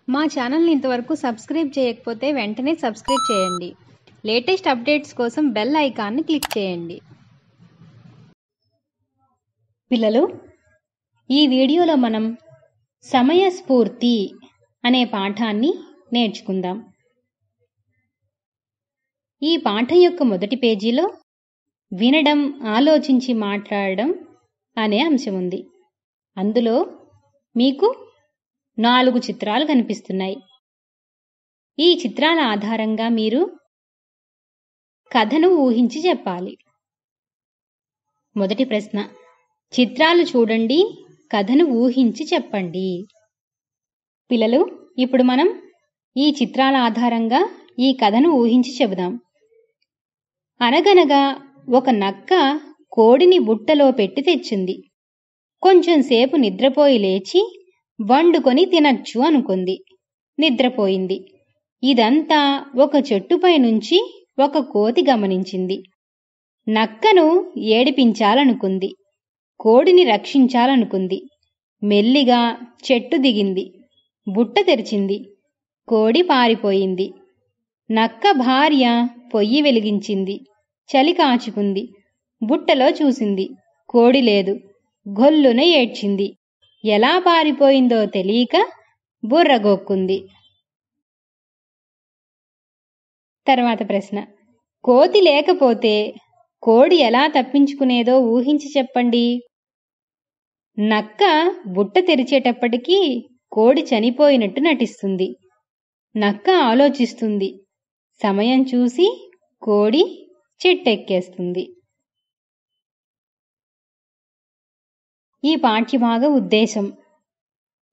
మా ఛానల్ని ఇంతవరకు సబ్స్క్రైబ్ చేయకపోతే వెంటనే సబ్స్క్రైబ్ చేయండి. లేటెస్ట్ అప్డేట్స్ కోసం బెల్ ఐకాన్ని క్లిక్ చేయండి. పిల్లలు, ఈ వీడియోలో మనం సమయస్ఫూర్తి అనే పాఠాన్ని నేర్చుకుందాం. ఈ పాఠం యొక్క మొదటి పేజీలో వినడం, ఆలోచించి మాట్లాడడం అనే అంశం ఉంది. అందులో మీకు 4 చిత్రాలు కనిపిస్తున్నాయి. ఈ చిత్రాల ఆధారంగా మీరు కథను ఊహించి చెప్పాలి. మొదటి ప్రశ్న, చిత్రాలు చూడండి, కథను ఊహించి చెప్పండి. పిల్లలు, ఇప్పుడు మనం ఈ చిత్రాల ఆధారంగా ఈ కథను ఊహించి చెబుదాం. అనగనగా ఒక నక్క కోడిని బుట్టలో పెట్టి తెచ్చింది. కొంచెం సేపు నిద్రపోయి లేచి వండుకొని తినచ్చు అనుకుంది. నిద్రపోయింది. ఇదంతా ఒక చెట్టుపై నుంచి ఒక కోతి గమనించింది. నక్కను ఏడిపించాలనుకుంది. కోడిని రక్షించాలనుకుంది. మెల్లిగా చెట్టు దిగింది. బుట్ట తెరిచింది. కోడి పారిపోయింది. నక్క భార్య పొయ్యి వెలిగించింది. చలి కాచుకుంది. బుట్టలో చూసింది. కోడి లేదు. గొల్లున ఏడ్చింది. ఎలా పారిపోయిందో తెలియక బుర్రగొక్కుంది. తర్వాత ప్రశ్న, కోతి లేకపోతే కోడి ఎలా తప్పించుకునేదో ఊహించి చెప్పండి. నక్క బుట్ట తెరిచేటప్పటికీ కోడి చనిపోయినట్టు నటిస్తుంది. నక్క ఆలోచిస్తుంది. సమయం చూసి కోడి చెట్టెక్కేస్తుంది. ఈ పాఠ్యభాగ ఉద్దేశం: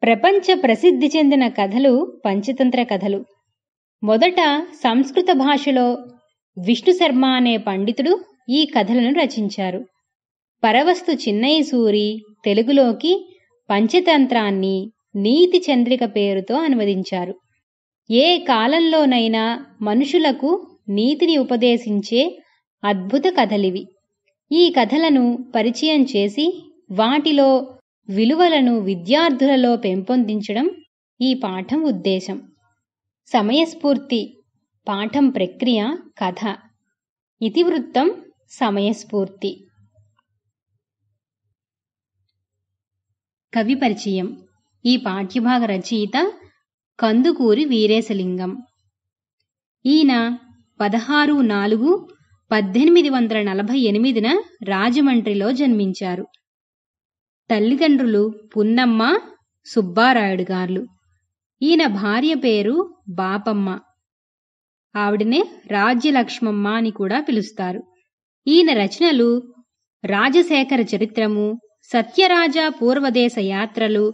ప్రపంచ ప్రసిద్ధి చెందిన కథలు పంచతంత్ర కథలు. మొదట సంస్కృత భాషలో విష్ణు శర్మ అనే పండితుడు ఈ కథలను రచించారు. పరవస్తు చిన్నయ్య సూరి తెలుగులోకి పంచతంత్రాన్ని నీతి చంద్రిక పేరుతో అనువదించారు. ఏ కాలంలోనైనా మనుషులకు నీతిని ఉపదేశించే అద్భుత కథలివి. ఈ కథలను పరిచయం చేసి వాటిలో విలువలను విద్యార్థులలో పెంపొందించడం ఈ పాఠం ఉద్దేశం. సమయస్ఫూర్తి పాఠం ప్రక్రియ కథ. ఇతివృత్తం సమయస్ఫూర్తి. కవి పరిచయం. ఈ పాఠ్యభాగ రచయిత కందుకూరి వీరేశలింగం. ఈయన 16/4/1848 రాజమండ్రిలో జన్మించారు. తల్లిదండ్రులు పున్నమ్మ, సుబ్బారాయుడు గారు. ఈయన భార్య పేరు బాపమ్మ. ఆవిడనే రాజ్యలక్ష్మమ్మ అని కూడా పిలుస్తారు. ఈయన రచనలు రాజశేఖర చరిత్రము, సత్యరాజ పూర్వదేశ యాత్రలు,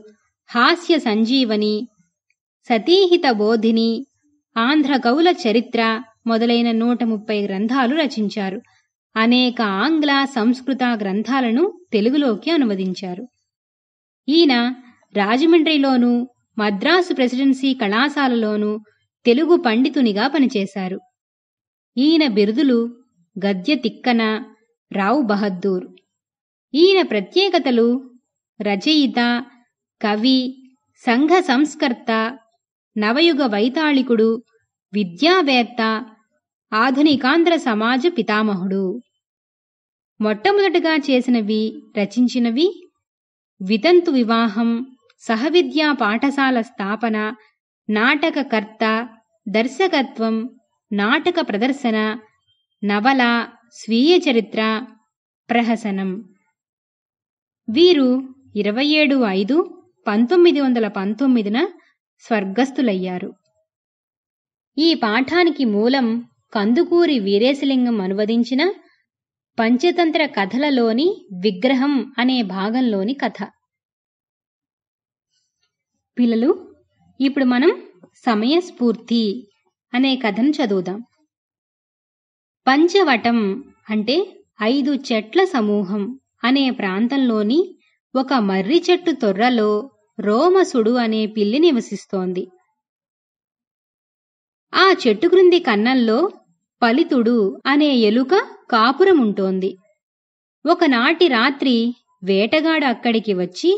హాస్య సంజీవని, సతీహిత బోధిని, ఆంధ్ర కవుల చరిత్ర మొదలైన 130 గ్రంథాలు రచించారు. అనేక ఆంగ్ల, సంస్కృత గ్రంథాలను తెలుగులోకి అనువదించారు. ఈయన రాజమండ్రిలోను, మద్రాసు ప్రెసిడెన్సీ కళాశాలలోనూ తెలుగు పండితునిగా పనిచేశారు. ఈయన బిరుదులు గద్య తిక్కన, రావు బహద్దూర్. ఈయన ప్రత్యేకతలు: రచయిత, కవి, సంఘ సంస్కర్త, నవయుగ వైతాళికుడు, విద్యావేత్త, ఆధునికాంధ్ర సమాజ పితామహుడు. మొట్టమొదటగా రచించినవి వితంతు వివాహం, సహవిద్యా పాఠశాల స్థాపన, నాటకకర్త, దర్శకత్వం, నాటక ప్రదర్శన, నవల, స్వీయ చరిత్ర, ప్రహసనం. వీరు 27/5/1919 స్వర్గస్థులయ్యారు. ఈ పాఠానికి మూలం కందుకూరి వీరేశలింగం అనువదించిన పంచతంత్ర కథలలోని విగ్రహం అనే భాగంలోని కథ. పిల్లలు, ఇప్పుడు మనం సమయస్ఫూర్తి అనే కథను చదువుదాం. పంచవటం అంటే 5 చెట్ల సమూహం అనే ప్రాంతంలోని ఒక మర్రి చెట్టు తొర్రలో రోమసుడు అనే పిల్లి నివసిస్తోంది. ఆ చెట్టు క్రింది కన్నంలో పలితుడు అనే ఎలుక కాపురముంటోంది. ఒకనాటి రాత్రి వేటగాడు అక్కడికి వచ్చి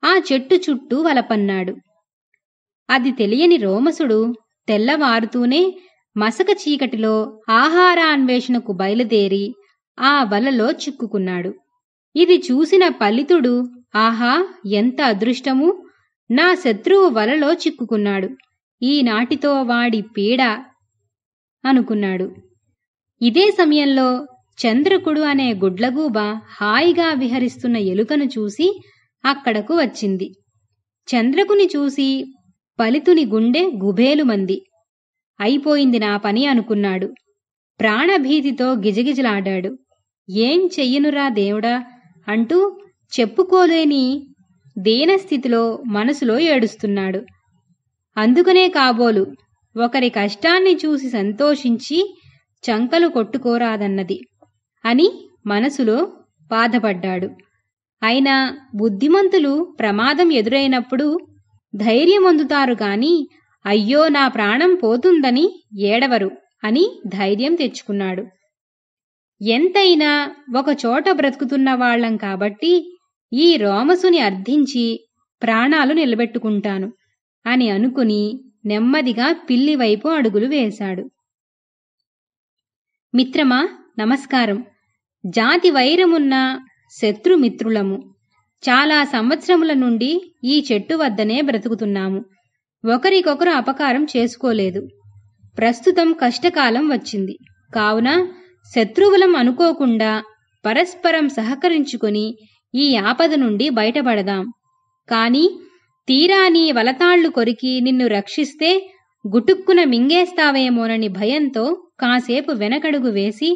ఆ చెట్టు చుట్టూ వలపన్నాడు. అది తెలియని రోమసుడు తెల్లవారుతూనే మసక చీకటిలో ఆహారాన్వేషణకు బయలుదేరి ఆ వలలో చిక్కుకున్నాడు. ఇది చూసిన పలితుడు, ఆహా, ఎంత అదృష్టము! నా శత్రువు వలలో చిక్కుకున్నాడు. ఈనాటితో వాడి పీడ అనుకున్నాడు. ఇదే సమయంలో చంద్రకుడు అనే గుడ్లగూబ హాయిగా విహరిస్తున్న ఎలుకను చూసి అక్కడకు వచ్చింది. చంద్రకుని చూసి పలితుని గుండె గుబేలుమంది. అయిపోయింది నా పని అనుకున్నాడు. ప్రాణభీతితో గిజగిజలాడాడు. ఏం చెయ్యనురా దేవుడా అంటూ చెప్పుకోలేని దీనస్థితిలో మనసులో ఏడుస్తున్నాడు. అందుకనే కాబోలు ఒకరి కష్టాన్ని చూసి సంతోషించి చంకలు కొట్టుకోరాదన్నది అని మనసులో బాధపడ్డాడు. అయినా బుద్ధిమంతులు ప్రమాదం ఎదురైనప్పుడు ధైర్యమొందుతారు గాని అయ్యో నా ప్రాణం పోతుందని ఏడవరు అని ధైర్యం తెచ్చుకున్నాడు. ఎంతైనా ఒకచోట బ్రతుకుతున్న వాళ్లం కాబట్టి ఈ రోమసుని అర్థించి ప్రాణాలు నిలబెట్టుకుంటాను అని అనుకుని నెమ్మదిగా పిల్లి వైపు అడుగులు వేశాడు. మిత్రమా, నమస్కారం. జాతి వైరమున్న శత్రుమిత్రులము. చాలా సంవత్సరముల నుండి ఈ చెట్టు వద్దనే బ్రతుకుతున్నాము. ఒకరికొకరు అపకారం చేసుకోలేదు. ప్రస్తుతం కష్టకాలం వచ్చింది కావున శత్రువులం అనుకోకుండా పరస్పరం సహకరించుకొని ఈ ఆపద నుండి బయటపడదాం. కాని తీరా నీ వలతాళ్లు కొరికి నిన్ను రక్షిస్తే గుటుక్కున మింగేస్తావేమోనని భయంతో కాసేపు వెనకడుగు వేసి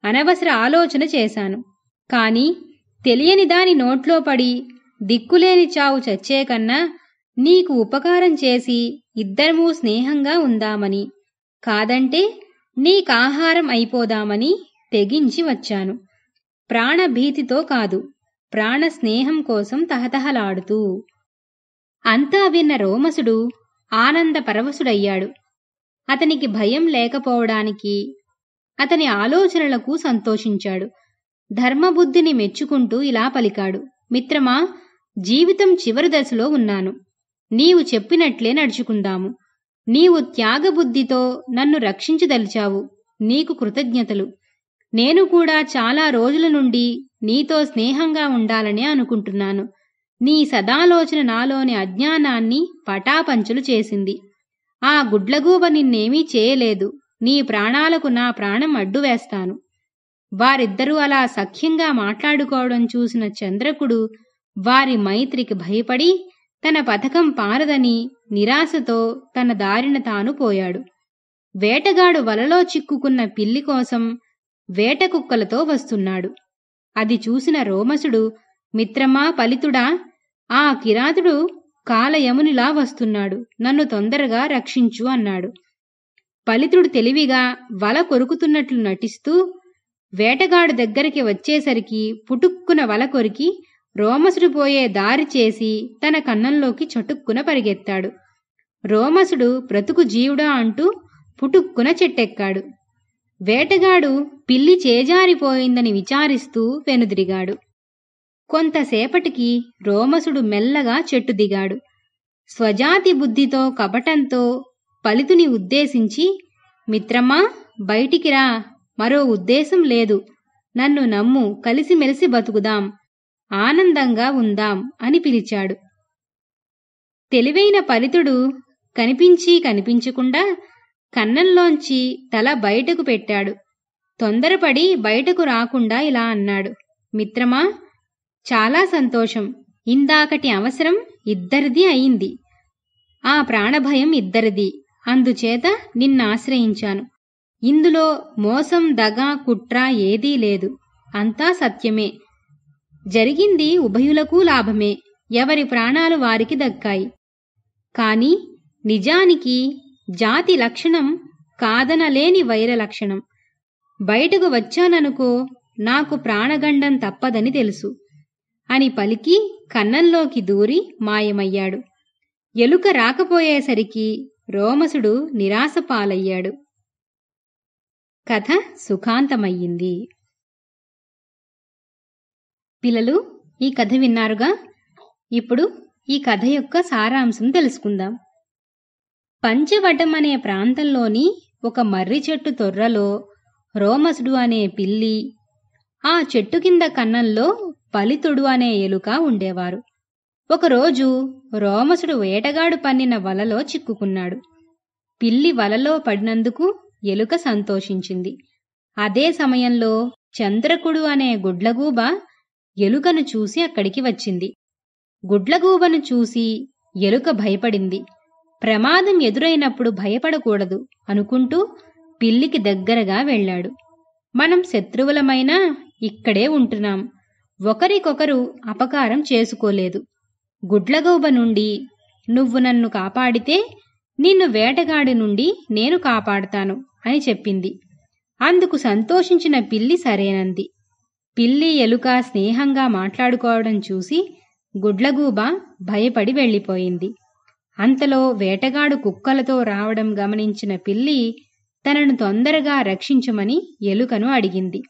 అనవసర ఆలోచన చేశాను. కాని తెలియని దాని నోట్లో పడి దిక్కులేని చావు చచ్చేకన్నా నీకు ఉపకారం చేసి ఇద్దరమూ స్నేహంగా ఉందామని, కాదంటే నీకాహారం అయిపోదామని తెగించి వచ్చాను. ప్రాణభీతితో కాదు, ప్రాణ స్నేహం కోసం తహతహలాడుతూ. అంతా విన్న రోమసుడు ఆనందపరవశుడయ్యాడు. అతనికి భయం లేకపోవడానికి అతని ఆలోచనలకు సంతోషించాడు. ధర్మబుద్ధిని మెచ్చుకుంటూ ఇలా పలికాడు. మిత్రమా, జీవితం చివరి దశలో ఉన్నాను. నీవు చెప్పినట్లే నడుచుకుందాము. నీవు త్యాగబుద్ధితో నన్ను రక్షించదలిచావు. నీకు కృతజ్ఞతలు. నేను కూడా చాలా రోజుల నుండి నీతో స్నేహంగా ఉండాలనే అనుకుంటున్నాను. నీ సదాలోచన నాలోని అజ్ఞానాన్ని పటాపంచలు చేసింది. ఆ గుడ్లగూబ నిన్నేమీ చేయలేదు. నీ ప్రాణాలకు నా ప్రాణం అడ్డు వేస్తాను. వారిద్దరూ అలా సఖ్యంగా మాట్లాడుకోవడం చూసిన చంద్రకుడు వారి మైత్రికి భయపడి తన పథకం పారదని నిరాశతో తన దారిన తాను పోయాడు. వేటగాడు వలలో చిక్కుకున్న పిల్లి కోసం వేటకుక్కలతో వస్తున్నాడు. అది చూసిన రోమసుడు, మిత్రమా, పలితుడా, ఆ కిరాతుడు కాలయమునిలా వస్తున్నాడు. నన్ను తొందరగా రక్షించు అన్నాడు. పలితుడు తెలివిగా వల కొరుకుతున్నట్లు నటిస్తూ వేటగాడు దగ్గరికి వచ్చేసరికి పుటుక్కున వల కొరికి రోమసుడు పోయే దారి చేసి తన కన్నంలోకి చటుక్కున పరిగెత్తాడు. రోమసుడు బ్రతుకు జీవుడా అంటూ పుటుక్కున చెట్టెక్కాడు. వేటగాడు పిల్లి చేజారిపోయిందని విచారిస్తూ వెనుదిరిగాడు. కొంతసేపటికి రోమసుడు మెల్లగా చెట్టు దిగాడు. స్వజాతి బుద్ధితో కపటంతో పలితుని ఉద్దేశించి, మిత్రమా, బయటికి రా, మరో ఉద్దేశం లేదు. నన్ను నమ్ము, కలిసిమెలిసి బతుకుదాం, ఆనందంగా ఉందాం అని పిలిచాడు. తెలివైన పలితుడు కనిపించి కనిపించకుండా కన్నంలోంచి తల బయటకు పెట్టాడు. తొందరపడి బయటకు రాకుండా ఇలా అన్నాడు. మిత్రమా, చాలా సంతోషం. ఇందాకటి అవసరం ఇద్దరిది అయింది. ఆ ప్రాణభయం ఇద్దరిది. అందుచేత నిన్నాశ్రయించాను. ఇందులో మోసం, దగ, కుట్ర ఏదీ లేదు. అంతా సత్యమే. జరిగింది ఉభయులకు లాభమే. ఎవరి ప్రాణాలు వారికి దక్కాయి. కాని నిజానికి జాతి లక్షణం కాదనలేని వైర లక్షణం. బయటకు వచ్చాననుకో, నాకు ప్రాణగండం తప్పదని తెలుసు అని పలికి కన్నంలోకి దూరి మాయమయ్యాడు. ఎలుక రాకపోయేసరికి రోమసుడు నిరాశపాలయ్యాడు. కథ సుఖాంతమయ్యింది. పిల్లలు, ఈ కథ విన్నారుగా. ఇప్పుడు ఈ కథ యొక్క సారాంశం తెలుసుకుందాం. పంచవటం అనే ప్రాంతంలోని ఒక మర్రి చెట్టు తొర్రలో రోమసుడు అనే పిల్లి, ఆ చెట్టు కింద కన్నంలో పలితుడు అనే ఎలుక ఉండేవారు. ఒకరోజు రోమసుడు వేటగాడు పన్నిన వలలో చిక్కుకున్నాడు. పిల్లి వలలో పడినందుకు ఎలుక సంతోషించింది. అదే సమయంలో చంద్రకుడు అనే గుడ్లగూబ ఎలుకను చూసి అక్కడికి వచ్చింది. గుడ్లగూబను చూసి ఎలుక భయపడింది. ప్రమాదం ఎదురైనప్పుడు భయపడకూడదు అనుకుంటూ పిల్లికి దగ్గరగా వెళ్ళాడు. మనం శత్రువులమైనా ఇక్కడే ఉంటున్నాం, ఒకరికొకరు అపకారం చేసుకోలేదు. గుడ్లగూబ నుండి నువ్వు నన్ను కాపాడితే నిన్ను వేటగాడి నుండి నేను కాపాడతాను అని చెప్పింది. అందుకు సంతోషించిన పిల్లి సరేనంది. పిల్లి ఎలుక స్నేహంగా మాట్లాడుకోవడం చూసి గుడ్లగూబ భయపడి వెళ్ళిపోయింది. అంతలో వేటగాడు కుక్కలతో రావడం గమనించిన పిల్లి తనను తొందరగా రక్షించమని ఎలుకను అడిగింది.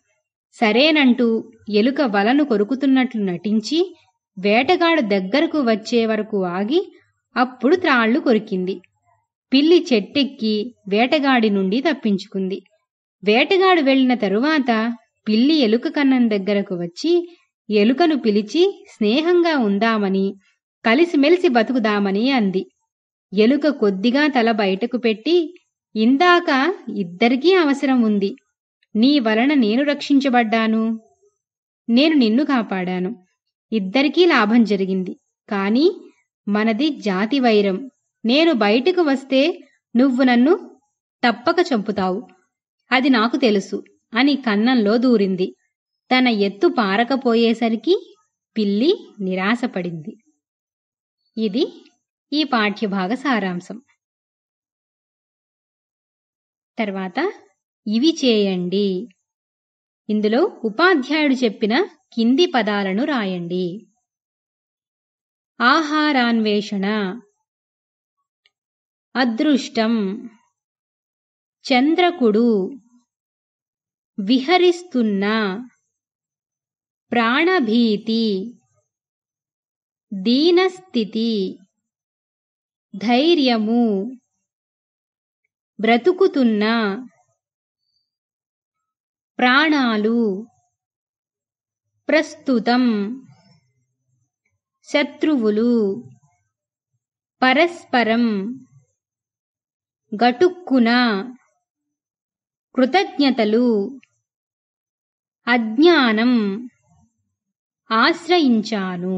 సరేనంటూ ఎలుక వలను కొరుకుతున్నట్లు నటించి వేటగాడు దగ్గరకు వచ్చే వరకు ఆగి అప్పుడు త్రాళ్లు కొరికింది. పిల్లి చెట్టెక్కి వేటగాడి నుండి తప్పించుకుంది. వేటగాడు వెళ్లిన తరువాత పిల్లి ఎలుక కన్నం దగ్గరకు వచ్చి ఎలుకను పిలిచి స్నేహంగా ఉందామని, కలిసిమెలిసి బతుకుదామని అంది. ఎలుక కొద్దిగా తల బయటకు పెట్టి, ఇందాక ఇద్దరికీ అవసరం ఉంది. నీ వలన నేను రక్షించబడ్డాను, నేను నిన్ను కాపాడాను. ఇద్దరికీ లాభం జరిగింది. కాని మనది జాతి వైరం. నేను బయటకు వస్తే నువ్వు నన్ను తప్పక చంపుతావు, అది నాకు తెలుసు అని కన్నంలో దూరింది. తన ఎత్తు పారకపోయేసరికి పిల్లి నిరాశపడింది. ఇది ఈ పాఠ్యభాగ సారాంశం. తర్వాత ఇవి చేయండి. ఇందులో ఉపాధ్యాయుడు చెప్పిన కింది పదాలను రాయండి. ఆహారాన్వేషణ, అదృష్టం, చంద్రకుడు, విహరిస్తున్న, ప్రాణభీతి, దీనస్థితి, ధైర్యము, బ్రతుకుతున్న, ప్రాణాలు, ప్రస్తుతం, శత్రువులు, పరస్పరం, గటుక్కున, కృతజ్ఞతలు, అజ్ఞానం, ఆశ్రయించాను.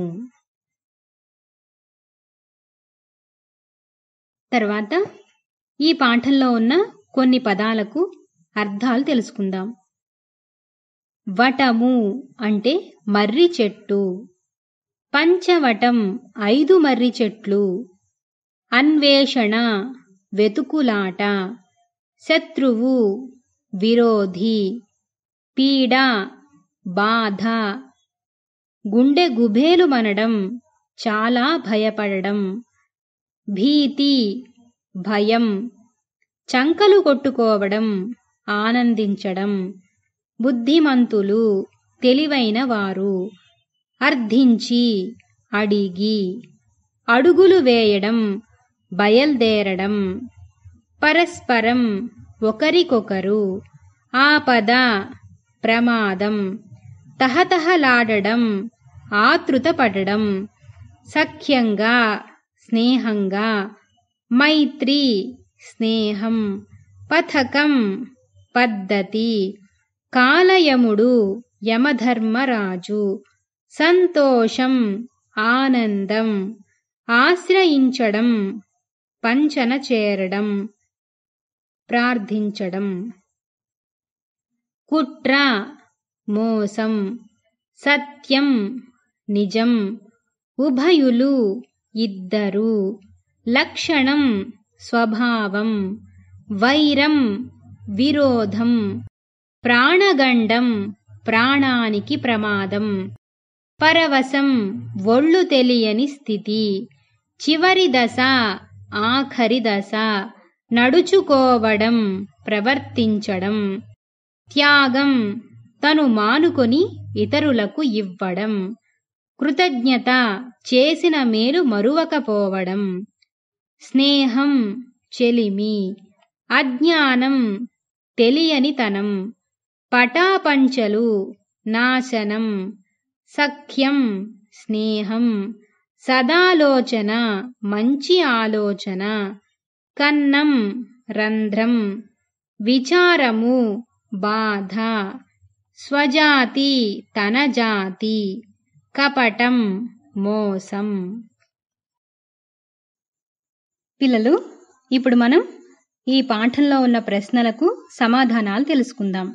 తర్వాత ఈ పాఠంలో ఉన్న కొన్ని పదాలకు అర్థాలు తెలుసుకుందాం. వటము అంటే మర్రి చెట్టు. పంచవటం 5 మర్రి చెట్లు. అన్వేషణ వెతుకులాట. శత్రువు విరోధి. పీడ బాధ. గుండె గుబేలు మనడం, చాలా భయపడడం. భీతి భయం. చంకలు కొట్టుకోవడం, ఆనందించడం. బుద్ధిమంతులు తెలివైన వారు. అర్థించి అడిగి. అడుగులు వేయడం, బయల్దేరడం. పరస్పరం ఒకరికొకరు. ఆపద ప్రమాదం. తహతహలాడడం, ఆతృతపడడం. సఖ్యంగా స్నేహంగా. మైత్రి స్నేహం. పథకం పద్ధతి. కాలయముడు యమధర్మరాజు. సంతోషం ఆనందం. ఆశ్రయించడం పంచన చేరడం, ప్రార్థించడం. కుట్ర మోసం. సత్యం నిజం. ఉభయులు ఇద్దరు. లక్షణం స్వభావం. వైరం విరోధం. ప్రాణగండం ప్రాణానికి ప్రమాదం. పరవశం ఒళ్ళు తెలియని స్థితి. చివరి దశ ఆఖరి దశ. నడుచుకోవడం ప్రవర్తించడం. త్యాగం తను మానుకొని ఇతరులకు ఇవ్వడం. కృతజ్ఞత చేసిన మేలు మరువకపోవడం. స్నేహం చెలిమి, అజ్ఞానం తెలియనితనం, పటాపంచలు నాశనం, సఖ్యం స్నేహం, సదాలోచన మంచి ఆలోచన, కన్నం రంధ్రం, విచారము బాధ, స్వజాతి తన జాతి, కపటం మోసం. పిల్లలు, ఇప్పుడు మనం ఈ పాఠంలో ఉన్న ప్రశ్నలకు సమాధానాలు తెలుసుకుందాం.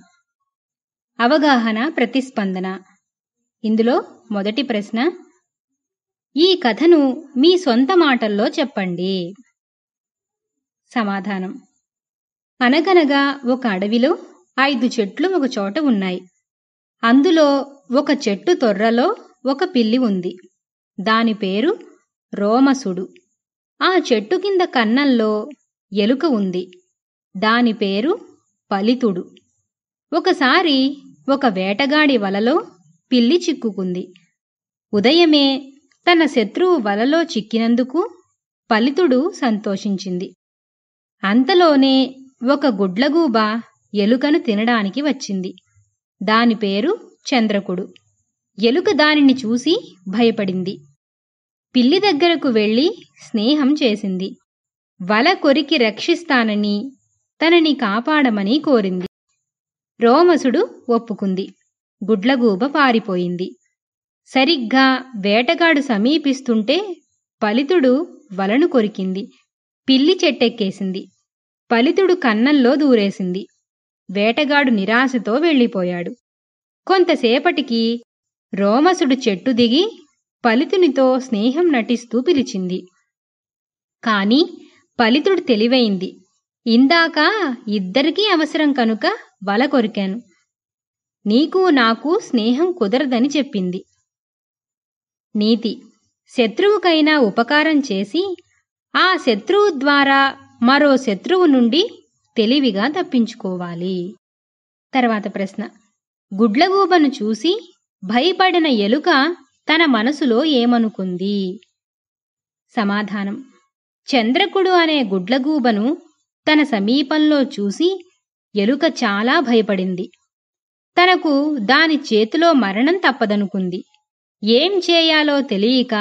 అవగాహన, ప్రతిస్పందన. ఇందులో మొదటి ప్రశ్న, ఈ కథను మీ సొంత మాటల్లో చెప్పండి. సమాధానం: అనగనగా ఒక అడవిలో 5 చెట్లు ఒక చోట ఉన్నాయి. అందులో ఒక చెట్టు తొర్రలో ఒక పిల్లి ఉంది. దాని పేరు రోమసుడు. ఆ చెట్టు కింద కన్నంలో ఎలుక ఉంది. దాని పేరు పలితుడు. ఒకసారి ఒక వేటగాడి వలలో పిల్లి చిక్కుకుంది. ఉదయమే తన శత్రువు వలలో చిక్కినందుకు పలితుడు సంతోషించింది. అంతలోనే ఒక గుడ్లగూబ ఎలుకను తినడానికి వచ్చింది. దాని పేరు చంద్రకుడు. ఎలుక దానిని చూసి భయపడింది. పిల్లి దగ్గరకు వెళ్ళి స్నేహం చేసింది. వల కొరికి రక్షిస్తానని, తనని కాపాడమని కోరింది. రోమసుడు ఒప్పుకుంది. గుడ్లగూబ పారిపోయింది. సరిగ్గా వేటగాడు సమీపిస్తుంటే పలితుడు వలను కొరికింది. పిల్లి చెట్టెక్కేసింది. పలితుడు కన్నంలో దూరేసింది. వేటగాడు నిరాశతో వెళ్ళిపోయాడు. కొంతసేపటికి రోమసుడు చెట్టు దిగి పలితునితో స్నేహం నటిస్తూ పిలిచింది. కాని పలితుడు తెలివైంది. ఇందాక ఇద్దరికీ అవసరం కనుక వల కొరికాను. నీకు నాకు స్నేహం కుదరదని చెప్పింది. నీతి: శత్రువుకైనా ఉపకారం చేసి ఆ శత్రువు ద్వారా మరో శత్రువు నుండి తెలివిగా తప్పించుకోవాలి. తర్వాత ప్రశ్న, గుడ్లగూబను చూసి భయపడిన ఎలుక తన మనసులో ఏమనుకుంది? సమాధానం: చంద్రకుడు అనే గుడ్లగూబను తన సమీపంలో చూసి ఎలుక చాలా భయపడింది. తనకు దాని చేతిలో మరణం తప్పదనుకుంది. ఏం చేయాలో తెలియక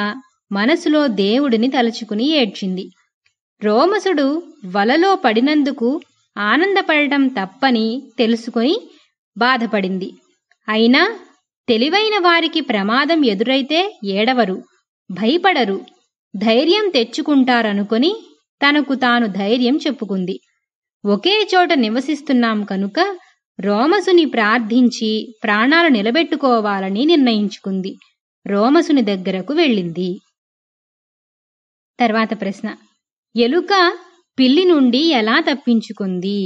మనసులో దేవుడిని తలుచుకుని ఏడ్చింది. రోమసుడు వలలో పడినందుకు ఆనందపడటం తప్పని తెలుసుకొని బాధపడింది. అయినా తెలివైన వారికి ప్రమాదం ఎదురైతే ఏడవరు, భయపడరు, ధైర్యం తెచ్చుకుంటారనుకొని తనకు తాను ధైర్యం చెప్పుకుంది. ఒకే చోట నివసిస్తున్నాం కనుక రోమసుని ప్రార్థించి ప్రాణాలు నిలబెట్టుకోవాలని నిర్ణయించుకుంది. రోమసుని దగ్గరకు వెళ్ళింది. తర్వాత ప్రశ్న, ఎలుక పిల్లి నుండి ఎలా తప్పించుకుంది?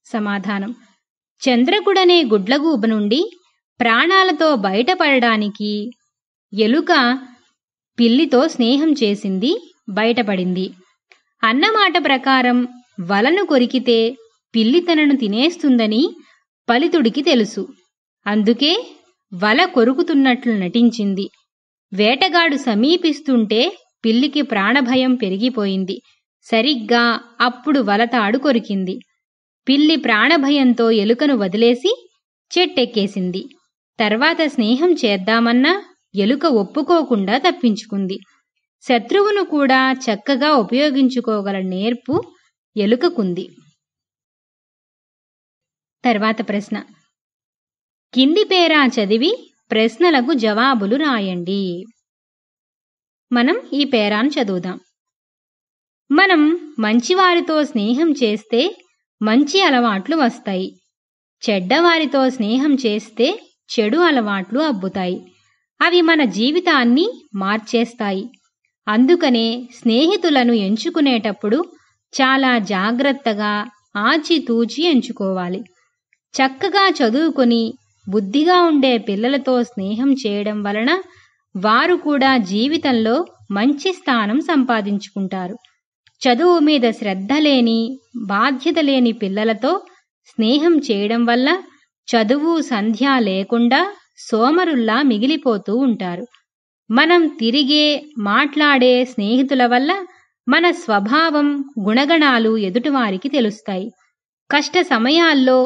సమాధానం: చంద్రకుడనే గుడ్లగూబ నుండి ప్రాణాలతో బయటపడడానికి ఎలుక పిల్లితో స్నేహం చేసింది, బయటపడింది. అన్నమాట ప్రకారం వలను కొరికితే పిల్లి తనను తినేస్తుందని పలితుడికి తెలుసు. అందుకే వల కొరుకుతున్నట్లు నటించింది. వేటగాడు సమీపిస్తుంటే పిల్లికి ప్రాణభయం పెరిగిపోయింది. సరిగ్గా అప్పుడు వలతాడు కొరికింది. పిల్లి ప్రాణభయంతో ఎలుకను వదిలేసి చెట్టెక్కేసింది. తర్వాత స్నేహం చేద్దామన్నా ఎలుక ఒప్పుకోకుండా తప్పించుకుంది. శత్రువును కూడా చక్కగా ఉపయోగించుకోగల నేర్పు ఎలుకకుంది. తర్వాత ప్రశ్న, కింది పేరా చదివి ప్రశ్నలకు జవాబులు రాయండి. మనం ఈ పేరాను చదువుదాం. మనం మంచివారితో స్నేహం చేస్తే మంచి అలవాట్లు వస్తాయి. చెడ్డవారితో స్నేహం చేస్తే చెడు అలవాట్లు అబ్బుతాయి. అవి మన జీవితాన్ని మార్చేస్తాయి. అందుకనే స్నేహితులను ఎంచుకునేటప్పుడు చాలా జాగ్రత్తగా ఆచితూచి ఎంచుకోవాలి. చక్కగా చదువుకొని బుద్ధిగా ఉండే పిల్లలతో స్నేహం చేయడం వలన వారు కూడా జీవితంలో మంచి స్థానం సంపాదించుకుంటారు. చదువు మీద శ్రద్ధ లేని, బాధ్యత లేని పిల్లలతో స్నేహం చేయడం వల్ల చదువు సంధ్య లేకుండా సోమరుల్లా మిగిలిపోతూ ఉంటారు. మనం తిరిగే, మాట్లాడే స్నేహితుల వల్ల మన స్వభావం, గుణగణాలు ఎదుటివారికి తెలుస్తాయి. కష్ట సమయాల్లో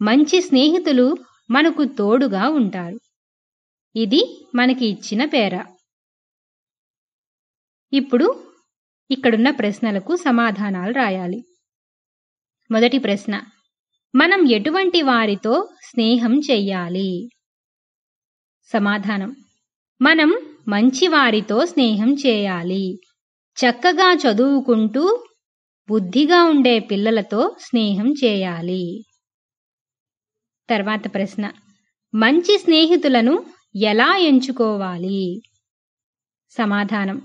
మంచి స్నేహితులు మనకు తోడుగా ఉంటారు. ఇది మనకి ఇచ్చిన పేర. ఇప్పుడు ఇక్కడున్న ప్రశ్నలకు సమాధానాలు రాయాలి. మొదటి ప్రశ్న, మనం ఎటువంటి వారితో స్నేహం చెయ్యాలి? సమాధానం, మనం మంచి వారితో స్నేహం చేయాలి. చక్కగా చదువుకుంటూ బుద్ధిగా ఉండే పిల్లలతో స్నేహం చేయాలి. తర్వాత ప్రశ్న, మంచి స్నేహితులను ఎలా ఎంచుకోవాలి? సమాధానం,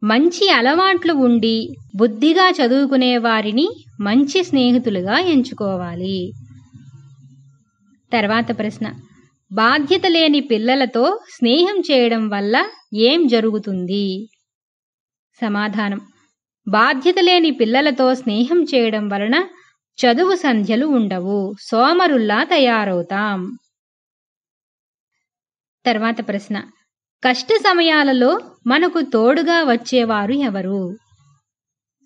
మంచి అలవాట్లు ఉండి బుద్ధిగా చదువుకునే వారిని మంచి స్నేహితులుగా ఎంచుకోవాలి. తర్వాత ప్రశ్న, బాధ్యత లేని పిల్లలతో స్నేహం చేయడం వల్ల ఏం జరుగుతుంది? సమాధానం, బాధ్యత లేని పిల్లలతో స్నేహం చేయడం వలన చదువు సంధ్యలు ఉండవు, సోమరుల్లా తయారవుతాం. తర్వాత ప్రశ్న, కష్ట సమయాలలో మనకు తోడుగా వచ్చేవారు ఎవరు?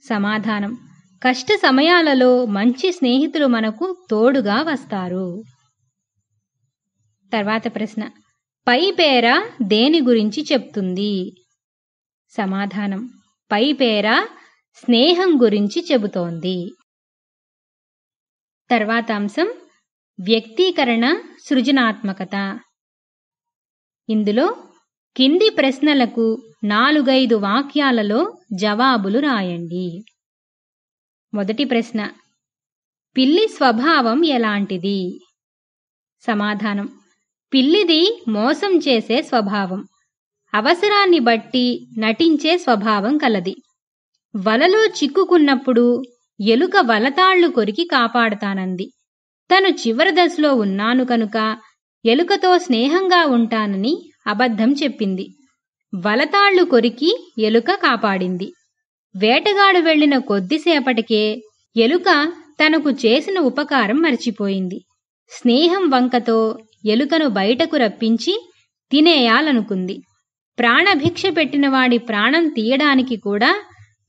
సమాధానం, కష్ట సమయాలలో మంచి స్నేహితులు మనకు తోడుగా వస్తారు. తర్వాత ప్రశ్న, పై పేర దేని గురించి చెప్తుంది? సమాధానం, పై పేర స్నేహం గురించి చెబుతోంది. తర్వాత అంశం, వ్యక్తీకరణ సృజనాత్మకత. ఇందులో కింది ప్రశ్నలకు 4-5 వాక్యాలలో జవాబులు రాయండి. మొదటి ప్రశ్న, పిల్లి స్వభావం ఎలాంటిది? సమాధానం, పిల్లిది మోసం చేసే స్వభావం, అవసరాన్ని బట్టి నటించే స్వభావం కలది. వలలో చిక్కుకున్నప్పుడు ఎలుక వలతాళ్లు కొరికి కాపాడతానంది. తను చివరి దశలో ఉన్నాను కనుక ఎలుకతో స్నేహంగా ఉంటానని అబద్ధం చెప్పింది. వలతాళ్లు కొరికి ఎలుక కాపాడింది. వేటగాడు వెళ్లిన కొద్దిసేపటికే ఎలుక తనకు చేసిన ఉపకారం మర్చిపోయింది. స్నేహం వంకతో ఎలుకను బయటకు రప్పించి తినేయాలనుకుంది. ప్రాణభిక్ష పెట్టిన వాడి ప్రాణం తీయడానికి కూడా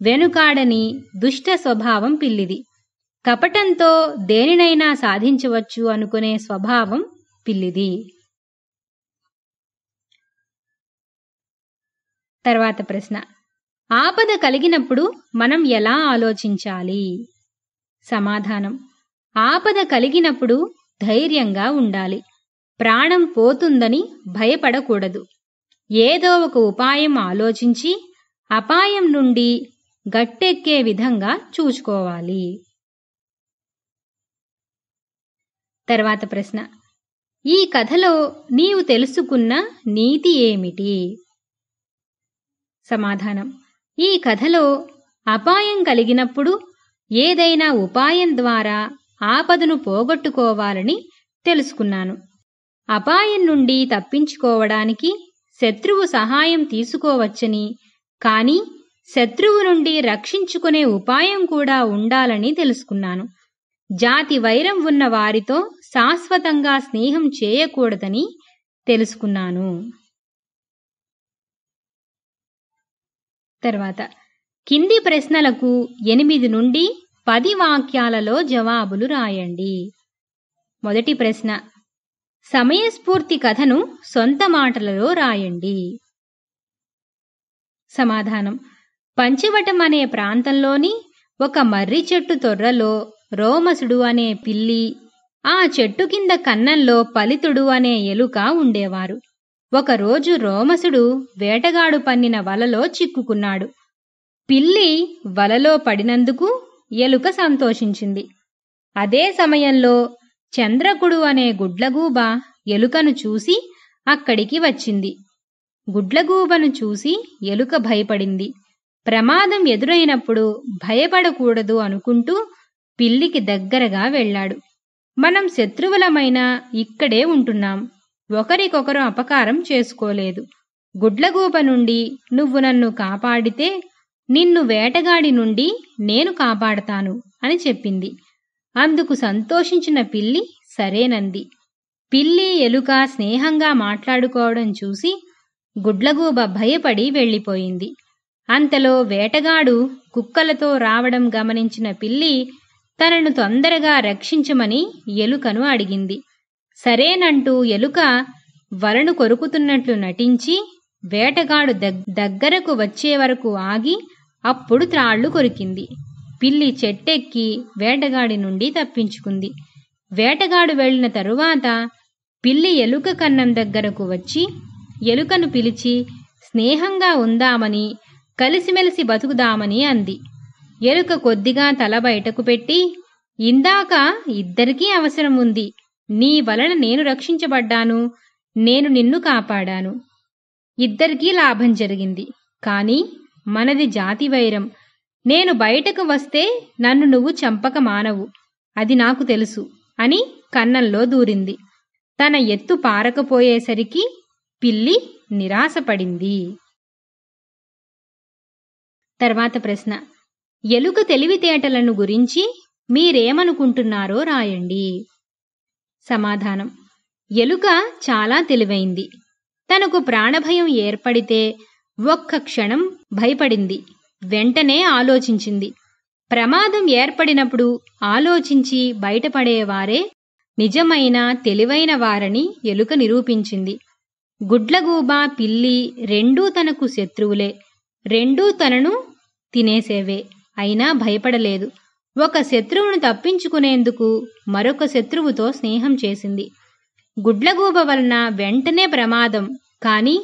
వెనుకాడని దుష్ట స్వభావం పిల్లిది. కపటంతో దేనినైనా సాధించవచ్చు అనుకునే స్వభావం పిల్లిది. తర్వాత ప్రశ్న, ఆపద కలిగినప్పుడు మనం ఎలా ఆలోచించాలి? సమాధానం, ఆపద కలిగినప్పుడు ధైర్యంగా ఉండాలి. ప్రాణం పోతుందని భయపడకూడదు. ఏదో ఒక ఉపాయం ఆలోచించి అపాయం నుండి గట్టెక్కే విధంగా చూసుకోవాలి. తర్వాత ప్రశ్న, ఈ కథలో నీవు తెలుసుకున్న నీతి ఏమిటి? సమాధానం, ఈ కథలో అపాయం కలిగినప్పుడు ఏదైనా ఉపాయం ద్వారా ఆపదను పోగొట్టుకోవాలని తెలుసుకున్నాను. అపాయం నుండి తప్పించుకోవడానికి శత్రువు సహాయం తీసుకోవచ్చని, కానీ శత్రువు నుండి రక్షించుకునే ఉపాయం కూడా ఉండాలని తెలుసుకున్నాను. జాతి వైరం ఉన్న వారితో శాశ్వతంగా స్నేహం చేయకూడదని తెలుసుకున్నాను. తర్వాత కింది ప్రశ్నలకు 8 నుండి 10 వాక్యాలలో జవాబులు రాయండి. మొదటి ప్రశ్న, సమయస్ఫూర్తి కథను సొంత మాటలలో రాయండి. సమాధానం, పంచవటం అనే ప్రాంతంలోని ఒక మర్రి చెట్టు తొర్రలో రోమసుడు అనే పిల్లి, ఆ చెట్టు కింద కన్నంలో పలితుడు అనే ఎలుక ఉండేవారు. ఒకరోజు రోమసుడు వేటగాడు పన్నిన వలలో చిక్కుకున్నాడు. పిల్లి వలలో పడినందుకు ఎలుక సంతోషించింది. అదే సమయంలో చంద్రకుడు అనే గుడ్లగూబ ఎలుకను చూసి అక్కడికి వచ్చింది. గుడ్లగూబను చూసి ఎలుక భయపడింది. ప్రమాదం ఎదురైనప్పుడు భయపడకూడదు అనుకుంటూ పిల్లికి దగ్గరగా వెళ్ళాడు. మనం శత్రువులమైనా ఇక్కడే ఉంటున్నాం, ఒకరికొకరు అపకారం చేసుకోలేదు. గుడ్లగూబ నుండి నువ్వు నన్ను కాపాడితే నిన్ను వేటగాడి నుండి నేను కాపాడతాను అని చెప్పింది. అందుకు సంతోషించిన పిల్లి సరేనంది. పిల్లి ఎలుక స్నేహంగా మాట్లాడుకోవడం చూసి గుడ్లగూబ భయపడి వెళ్ళిపోయింది. అంతలో వేటగాడు కుక్కలతో రావడం గమనించిన పిల్లి తనను తొందరగా రక్షించమని ఎలుకను అడిగింది. సరేనంటూ ఎలుక వలను కొరుకుతున్నట్లు నటించి వేటగాడు దగ్గరకు వచ్చే వరకు ఆగి అప్పుడు త్రాళ్లు కొరికింది. పిల్లి చెట్టెక్కి వేటగాడి నుండి తప్పించుకుంది. వేటగాడు వెళ్లిన తరువాత పిల్లి ఎలుక కన్నం దగ్గరకు వచ్చి ఎలుకను పిలిచి స్నేహంగా ఉందామని, కలిసిమెలిసి బతుకుదామని అంది. ఎలుక కొద్దిగా తల బయటకు పెట్టి, ఇందాక ఇద్దరికీ అవసరం ఉంది. నీ వలన నేను రక్షించబడ్డాను, నేను నిన్ను కాపాడాను. ఇద్దరికీ లాభం జరిగింది. కాని మనది జాతి వైరం. నేను బయటకు వస్తే నన్ను నువ్వు చంపక మానవు, అది నాకు తెలుసు అని కన్నంలో దూరింది. తన ఎత్తు పారకపోయేసరికి పిల్లి నిరాశపడింది. తర్వాత ప్రశ్న: ఎలుక తెలివితేటలను గురించి మీరేమనుకుంటున్నారో రాయండి. సమాధానం: ఎలుక చాలా తెలివైంది. తనకు ప్రాణభయం ఏర్పడితే ఒక్క క్షణం భయపడింది. వెంటనే ఆలోచించింది. ప్రమాదం ఏర్పడినప్పుడు ఆలోచించి బయటపడేవారే నిజమైన తెలివైన వారని ఎలుక నిరూపించింది. గుడ్లగూబ, పిల్లి రెండూ తనకు శత్రువులే. రెండూ తనను తినేసేవే. అయినా భయపడలేదు. ఒక శత్రువును తప్పించుకునేందుకు మరొక శత్రువుతో స్నేహం చేసింది. గుడ్లగూబ వలన వెంటనే ప్రమాదం. కాని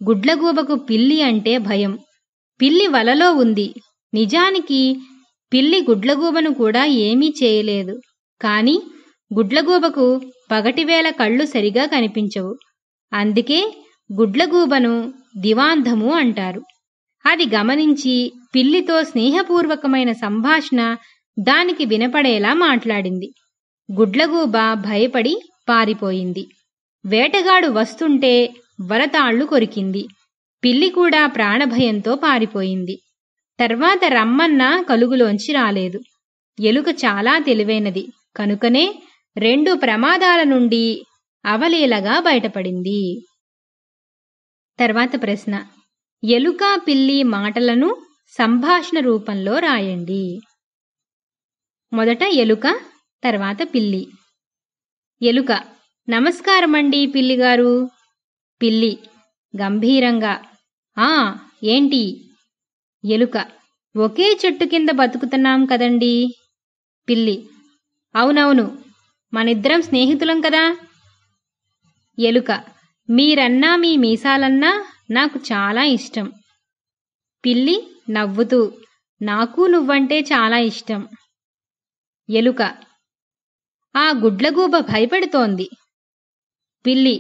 గుడ్లగూబకు పిల్లి అంటే భయం. పిల్లి వలలో ఉంది. నిజానికి పిల్లి గుడ్లగూబను కూడా ఏమీ చేయలేదు. కాని గుడ్లగూబకు పగటివేళ కళ్ళు సరిగా కనిపించవు. అందుకే గుడ్లగూబను దివాంధము అంటారు. అది గమనించి పిల్లితో స్నేహపూర్వకమైన సంభాషణ దానికి వినపడేలా మాట్లాడింది. గుడ్లగూబ భయపడి పారిపోయింది. వేటగాడు వస్తుంటే వలతాళ్లు కొరికింది. పిల్లి కూడా ప్రాణభయంతో పారిపోయింది. తర్వాత రమ్మన్న కలుగులోంచి రాలేదు. ఎలుక చాలా తెలివైనది కనుకనే రెండు ప్రమాదాల నుండి అవలీలగా బయటపడింది. తర్వాత ప్రశ్న: ఎలుక, పిల్లి మాటలను సంభాషణ రూపంలో రాయండి. మొదట ఎలుక, తర్వాత పిల్లి. ఎలుక: నమస్కారమండి పిల్లిగారు. పిల్లి గంభీరంగా: ఆ ఏంటి? ఎలుక: ఒకే చెట్టు కింద బతుకుతున్నాం కదండి. పిల్లి: అవునవును, మనిద్దరం స్నేహితులం కదా. ఎలుక: మీరన్నా మీ మీసాలన్నా నాకు చాలా ఇష్టం. పిల్లి నవ్వుతూ: నాకు నువ్వంటే చాలా ఇష్టం. ఎలుక: ఆ గుడ్లగూబ భయపెడుతోంది. పిల్లి: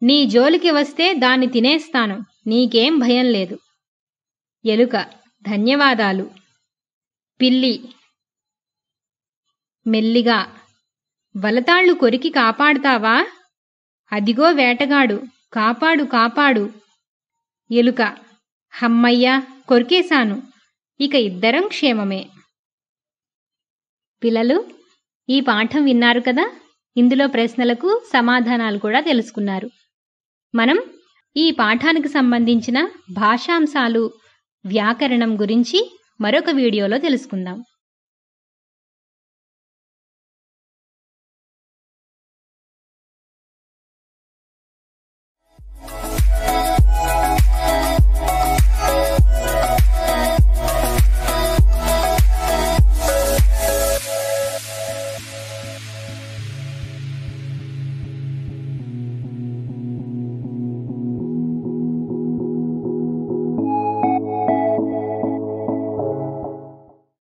నీ జోలికి వస్తే దాన్ని తినేస్తాను, నీకేం భయం లేదు. ఎలుక: ధన్యవాదాలు. పిల్లి మెల్లిగా: వలతాళ్లు కొరికి కాపాడుతావా? అదిగో వేటగాడు, కాపాడు కాపాడు. ఎలుక: హమ్మయ్యా, కొరికేశాను, ఇక ఇద్దరం క్షేమమే. పిల్లలు, ఈ పాఠం విన్నారు కదా. ఇందులో ప్రశ్నలకు సమాధానాలు కూడా తెలుసుకున్నారు. మనం ఈ పాఠానికి సంబంధించిన భాషాంశాలు, వ్యాకరణం గురించి మరొక వీడియోలో తెలుసుకుందాం.